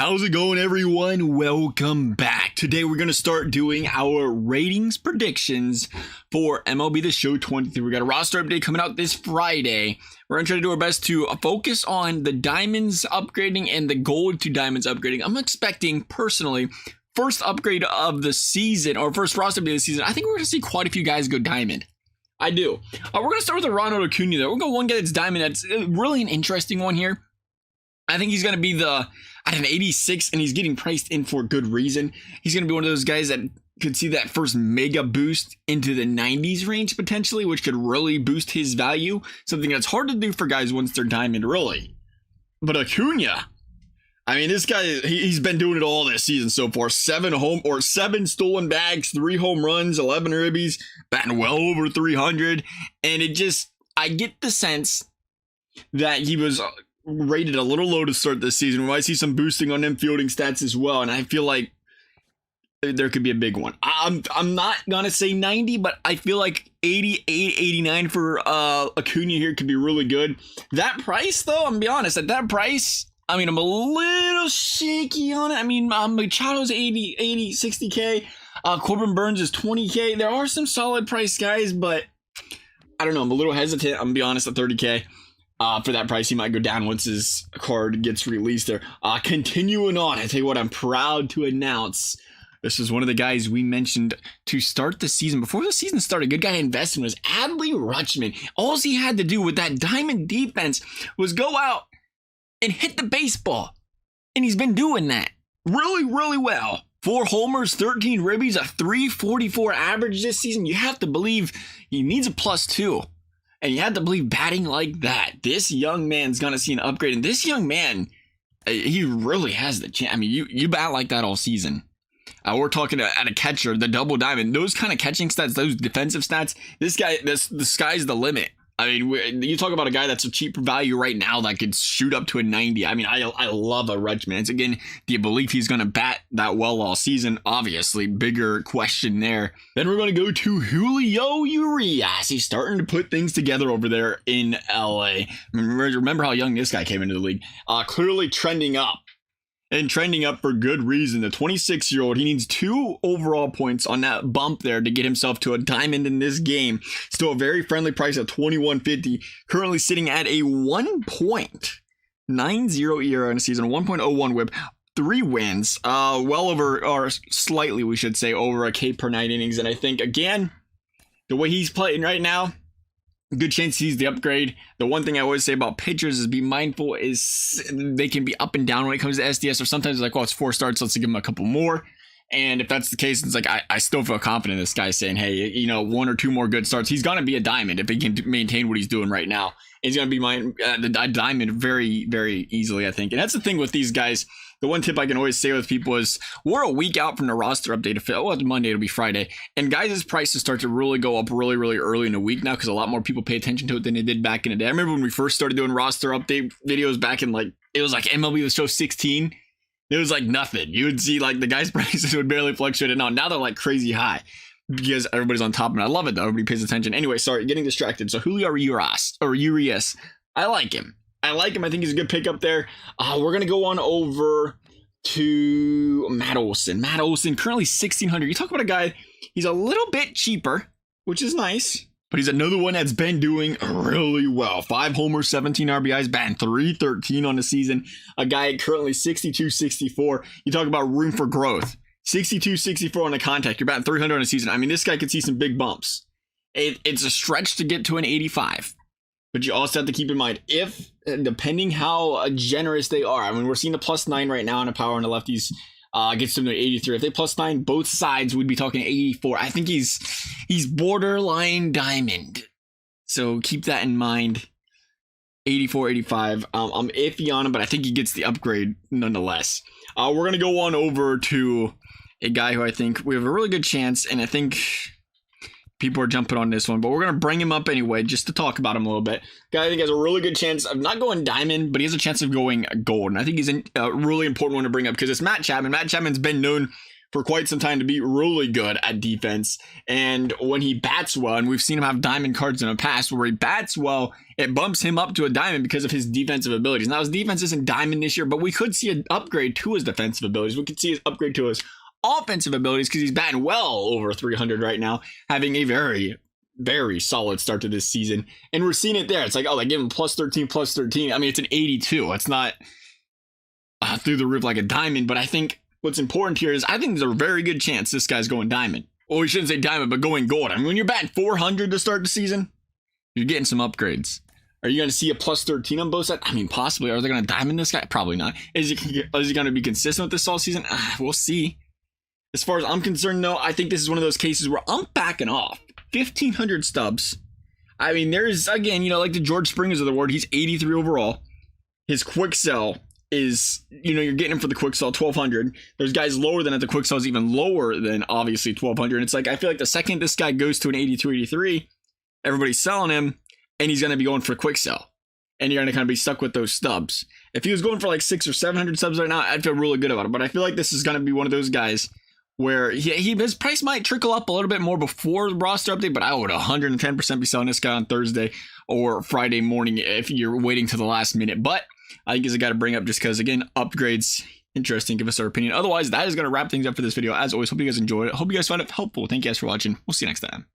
How's it going, everyone? Welcome back. Today we're going to start doing our ratings predictions for MLB The Show 23. We got a roster update coming out this Friday. We're going to try to do our best to focus on the diamonds upgrading and the gold to diamonds upgrading. I'm expecting, personally, first upgrade of the season, or first roster update of the season. I think we're going to see quite a few guys go diamond. I do. We're going to start with the Ronald Acuna, though. We're going to go one guy that's diamond. That's really an interesting one here. I think he's going to be at an 86, and he's getting priced in for good reason. He's going to be one of those guys that could see that first mega boost into the 90s range potentially, which could really boost his value. Something that's hard to do for guys once they're diamond, really. But Acuna, I mean, this guy, he's been doing it all this season so far. 7 stolen bags, 3 home runs, 11 ribbies, batting well over 300. And I get the sense that he was rated a little low to start this season. We might see some boosting on them fielding stats as well, and I feel like there could be a big one. I'm not gonna say 90, but I feel like 88, 89 for Acuna here could be really good. That price, though, I'm gonna be honest, at that price, I mean, I'm a little shaky on it. I mean, Machado's 80, 60K. Corbin Burns is 20K. There are some solid price guys, but I don't know. I'm a little hesitant. I'm gonna be honest, at 30K. For that price, he might go down once his card gets released there. Continuing on, I tell you what, I'm proud to announce this is one of the guys we mentioned to start the season. Before the season started, a good guy investing was Adley Rutschman. All he had to do with that diamond defense was go out and hit the baseball. And he's been doing that really, really well. 4 homers, 13 ribbies, a 344 average this season. You have to believe he needs a +2. And you have to believe batting like that. This young man's going to see an upgrade. And this young man, he really has the chance. I mean, you bat like that all season. We're talking at a catcher, the double diamond. Those kind of catching stats, those defensive stats, this guy, the sky's the limit. I mean, you talk about a guy that's a cheap value right now that could shoot up to a 90. I mean, I love a Rutschman. It's, again, do you believe he's going to bat that well all season? Obviously, bigger question there. Then we're going to go to Julio Urias. He's starting to put things together over there in LA. Remember how young this guy came into the league. Clearly trending up. And trending up for good reason. The 26-year-old, he needs 2 overall points on that bump there to get himself to a diamond in this game. Still a very friendly price at $21.50. Currently sitting at a 1.90 ERA in a season, 1.01 whip, 3 wins, well over, or slightly, we should say, over a K per 9 innings. And I think, again, the way he's playing right now, good chance he's the upgrade. The one thing I always say about pitchers is be mindful is they can be up and down when it comes to SDS, or sometimes it's like, well, it's 4 starts, let's give him a couple more. And if that's the case, it's like, I still feel confident in this guy saying, hey, 1 or 2 more good starts. He's going to be a diamond if he can maintain what he's doing right now. He's going to be a diamond very, very easily, I think. And that's the thing with these guys. The one tip I can always say with people is we're a week out from the roster update. Well, it's Monday, it'll be Friday. And guys' prices start to really go up really, really early in the week now because a lot more people pay attention to it than they did back in the day. I remember when we first started doing roster update videos back in it was like MLB The Show 16. It was like nothing. You would see like the guys' prices would barely fluctuate. And now they're like crazy high because everybody's on top of it. I love it though. Everybody pays attention. Anyway, sorry, getting distracted. So Julio Urias, I like him. I think he's a good pickup there. We're going to go on over to Matt Olson. Matt Olson, currently 1,600. You talk about a guy, he's a little bit cheaper, which is nice. But he's another one that's been doing really well. 5 homers, 17 RBIs, batting .313 on the season. A guy currently 62, 64. You talk about room for growth. 62, 64 on the contact. You're batting 300 on a season. I mean, this guy could see some big bumps. It's a stretch to get to an 85. But you also have to keep in mind, depending how generous they are. I mean, we're seeing the +9 right now on the power on the lefties. Gets them to 83. If they +9 both sides, we'd be talking 84. I think he's borderline diamond. So keep that in mind. 84, 85. I'm iffy on him, but I think he gets the upgrade nonetheless. We're going to go on over to a guy who I think we have a really good chance, and I think people are jumping on this one, but we're going to bring him up anyway just to talk about him a little bit. Guy I think has a really good chance of not going diamond, but he has a chance of going gold. And I think he's a really important one to bring up because it's Matt Chapman. Matt Chapman's been known for quite some time to be really good at defense. And when he bats well, and we've seen him have diamond cards in the past, where he bats well, it bumps him up to a diamond because of his defensive abilities. Now, his defense isn't diamond this year, but we could see an upgrade to his defensive abilities. We could see his upgrade to his offensive abilities because he's batting well over 300 right now, having a very, very solid start to this season. And we're seeing it there. It's like, oh, they give him plus 13, plus 13. I mean, it's an 82. It's not through the roof like a diamond, but I think what's important here is I think there's a very good chance this guy's going diamond. Well, we shouldn't say diamond, but going gold. I mean, when you're batting 400 to start the season, you're getting some upgrades. Are you going to see a plus 13 on both sides? I mean, possibly. Are they going to diamond this guy? Probably not. Is he going to be consistent with this all season? We'll see. As far as I'm concerned, though, I think this is one of those cases where I'm backing off. 1,500 stubs. I mean, there's, again, like the George Springers of the world. He's 83 overall. His quick sell is, you're getting him for the quick sell 1,200. There's guys lower than it. The quick sell is even lower than obviously 1,200. And it's like, I feel like the second this guy goes to an 82, 83, everybody's selling him and he's going to be going for a quick sell. And you're going to kind of be stuck with those stubs. If he was going for like 600 or 700 subs right now, I'd feel really good about it. But I feel like this is going to be one of those guys where his price might trickle up a little bit more before the roster update, but I would 110% be selling this guy on Thursday or Friday morning if you're waiting to the last minute. But I think he's a guy to bring up just because, again, upgrades, interesting, give us our opinion. Otherwise, that is going to wrap things up for this video. As always, hope you guys enjoyed it. Hope you guys found it helpful. Thank you guys for watching. We'll see you next time.